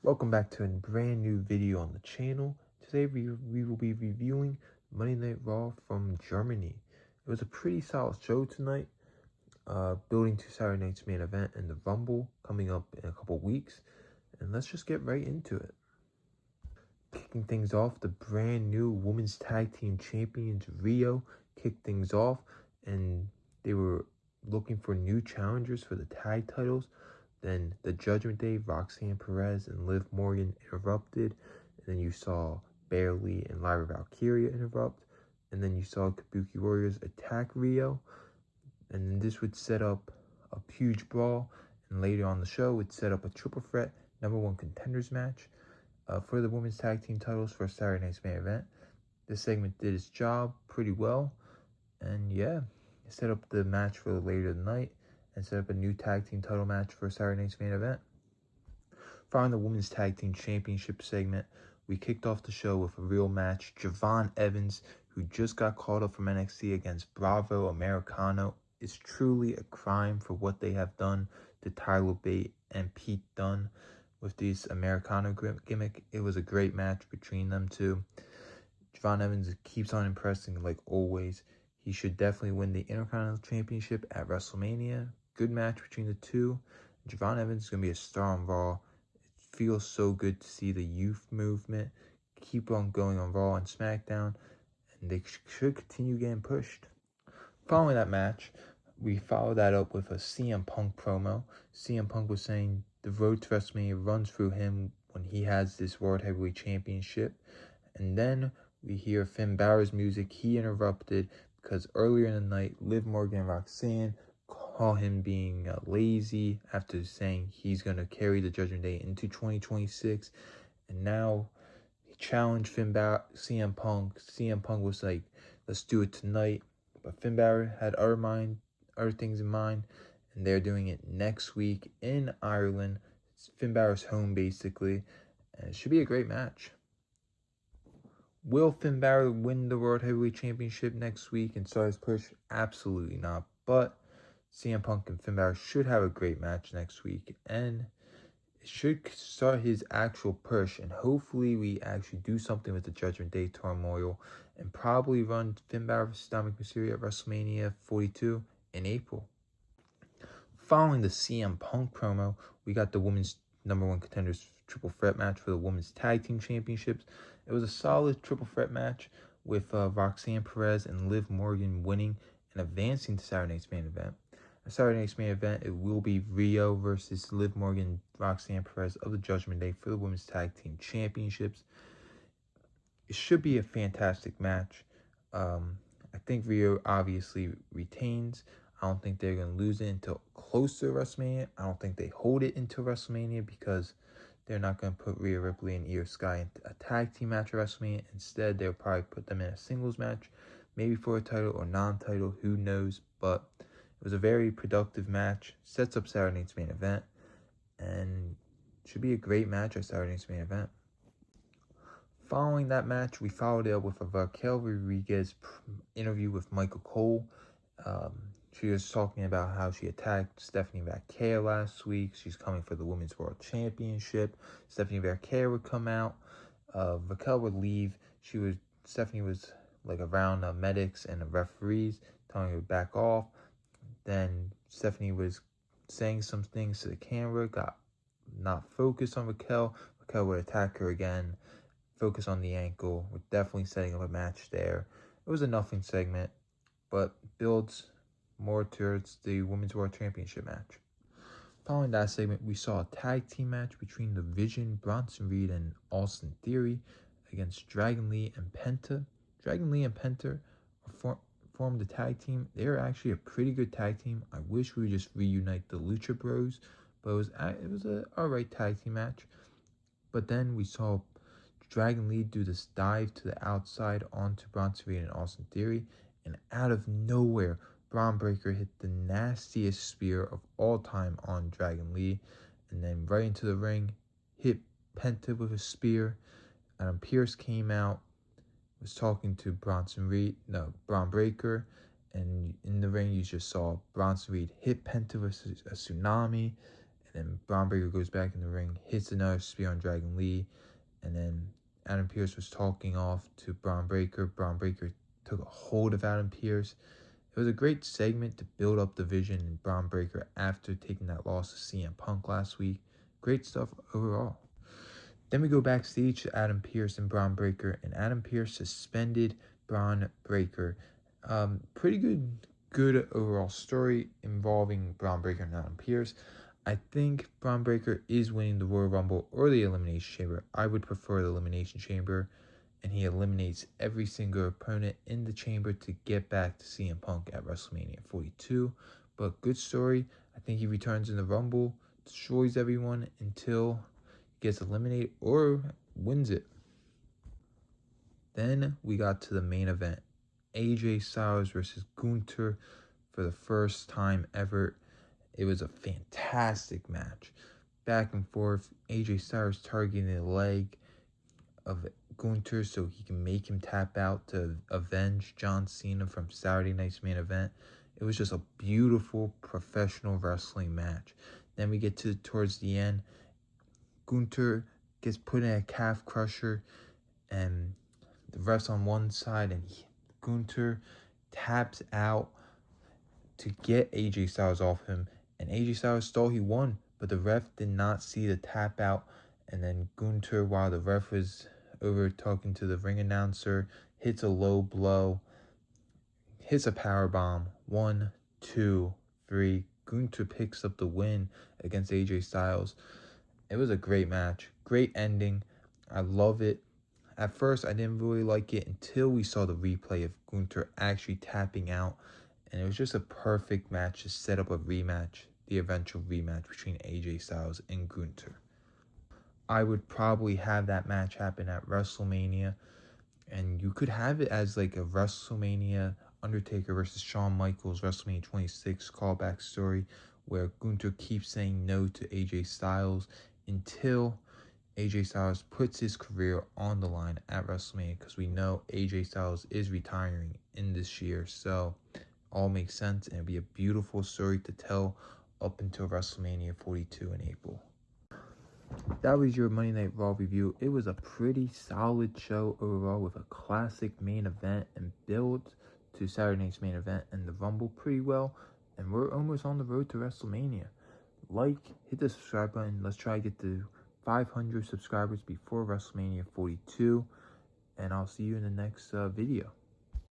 Welcome back to a brand new video on the channel. Today we will be reviewing Monday Night Raw from Germany. It was a pretty solid show tonight, building to Saturday night's main event and the Rumble coming up in a couple weeks. And let's just get right into it. Kicking things off, the brand new Women's Tag Team Champions Rhiyo kicked things off, and they were looking for new challengers for the tag titles. Then the Judgment Day, Roxanne Perez and Liv Morgan interrupted. And then you saw Bayley and Lyra Valkyria interrupt. And then you saw Kabuki Warriors attack Rhiyo. And then this would set up a huge brawl. And later on the show, would set up a triple threat #1 contenders match for the women's tag team titles for Saturday night's main event. This segment did its job pretty well. And yeah, it set up the match for later in the night and set up a new tag team title match for Saturday night's main event. Following the Women's Tag Team Championship segment, we kicked off the show with a real match. Javon Evans, who just got called up from NXT against Bravo Americano, is truly a crime for what they have done to Tyler Bate and Pete Dunne with this Americano gimmick. It was a great match between them two. Javon Evans keeps on impressing like always. He should definitely win the Intercontinental Championship at WrestleMania. Good match between the two. Javon Evans is going to be a star on Raw. It feels so good to see the youth movement keep on going on Raw and SmackDown, and they should continue getting pushed. Following that match, we followed that up with a CM Punk promo. CM Punk was saying the road to WrestleMania runs through him when he has this World Heavyweight Championship. And then we hear Finn Balor's music. He interrupted because earlier in the night, Liv Morgan and Roxanne call him being lazy after saying he's going to carry the Judgment Day into 2026. And now he challenged CM Punk. CM Punk was like, let's do it tonight. But Finn Balor had other things in mind, and they're doing it next week in Ireland. It's Finn Balor's home, basically, and it should be a great match. Will Finn Balor win the World Heavyweight Championship next week and start his push? Absolutely not. But CM Punk and Finn Balor should have a great match next week, and it should start his actual push, and hopefully we actually do something with the Judgment Day turmoil and probably run Finn Balor vs. Dominic Mysterio at WrestleMania 42 in April. Following the CM Punk promo, we got the women's #1 contenders triple threat match for the women's tag team championships. It was a solid triple threat match with Roxanne Perez and Liv Morgan winning and advancing to Saturday night's main event. At Saturday night's main event, it will be Rhiyo versus Liv Morgan and Roxanne Perez of the Judgment Day for the women's tag team championships. It should be a fantastic match. I think Rhiyo obviously retains. I don't think they're going to lose it until close to WrestleMania. I don't think they hold it until WrestleMania because they're not going to put Rhea Ripley and Io Sky in a tag team match at WrestleMania. Instead, they'll probably put them in a singles match, maybe for a title or non-title, who knows. But it was a very productive match, sets up Saturday night's main event, and should be a great match at Saturday night's main event. Following that match, we followed it up with a Raquel Rodriguez interview with Michael Cole. She was talking about how she attacked Stephanie Raquel last week. She's coming for the Women's World Championship. Stephanie Raquel would come out. Raquel would leave. Stephanie was like around medics and the referees, telling her to back off. Then Stephanie was saying some things to the camera, got not focused on Raquel. Raquel would attack her again, focus on the ankle. We're definitely setting up a match there. It was a nothing segment, but builds more towards the Women's World Championship match. Following that segment, we saw a tag team match between The Vision, Bronson Reed, and Austin Theory against Dragon Lee and Penta. Dragon Lee and Penta formed a tag team. They're actually a pretty good tag team. I wish we would just reunite the Lucha Bros, but it was a alright tag team match. But then we saw Dragon Lee do this dive to the outside onto Bronson Reed and Austin Theory, and out of nowhere, Bron Breakker hit the nastiest spear of all time on Dragon Lee, and then right into the ring, hit Penta with a spear. Adam Pearce came out, was talking to Bron Breakker, and in the ring you just saw Bronson Reed hit Penta with a tsunami, And then Bron Breakker goes back in the ring, hits another spear on Dragon Lee. And then Adam Pearce was talking off to Bron Breakker. Bron Breakker took a hold of Adam Pearce. It was a great segment to build up the vision in Bron Breakker after taking that loss to CM Punk last week. Great stuff overall. Then we go backstage to Adam Pearce and Bron Breakker, and Adam Pearce suspended Bron Breakker. Pretty good overall story involving Bron Breakker and Adam Pearce. I think Bron Breakker is winning the Royal Rumble or the Elimination Chamber. I would prefer the Elimination Chamber, and he eliminates every single opponent in the chamber to get back to CM Punk at WrestleMania 42. But good story. I think he returns in the Rumble, destroys everyone until he gets eliminated or wins it. Then we got to the main event. AJ Styles versus Gunther for the first time ever. It was a fantastic match. Back and forth. AJ Styles targeting the leg of Gunther so he can make him tap out to avenge John Cena from Saturday night's main event. It was just a beautiful professional wrestling match. Then we get towards the end. Gunther gets put in a calf crusher and the ref's on one side and Gunther taps out to get AJ Styles off him. And AJ Styles thought he won, but the ref did not see the tap out. And then Gunther, while the ref was over talking to the ring announcer, hits a low blow, hits a power bomb. 1, 2, 3. Gunther picks up the win against AJ Styles. It was a great match, great ending. I love it. At first, I didn't really like it until we saw the replay of Gunther actually tapping out. And it was just a perfect match to set up a rematch, the eventual rematch between AJ Styles and Gunther. I would probably have that match happen at WrestleMania. And you could have it as like a WrestleMania Undertaker versus Shawn Michaels WrestleMania 26 callback story where Gunther keeps saying no to AJ Styles until AJ Styles puts his career on the line at WrestleMania, because we know AJ Styles is retiring in this year. So all makes sense, and it'd be a beautiful story to tell up until WrestleMania 42 in April. That was your Monday Night Raw review. It was a pretty solid show overall with a classic main event and build to Saturday night's main event and the Rumble pretty well. And we're almost on the road to WrestleMania. Hit the subscribe button. Let's try to get to 500 subscribers before WrestleMania 42. And I'll see you in the next video.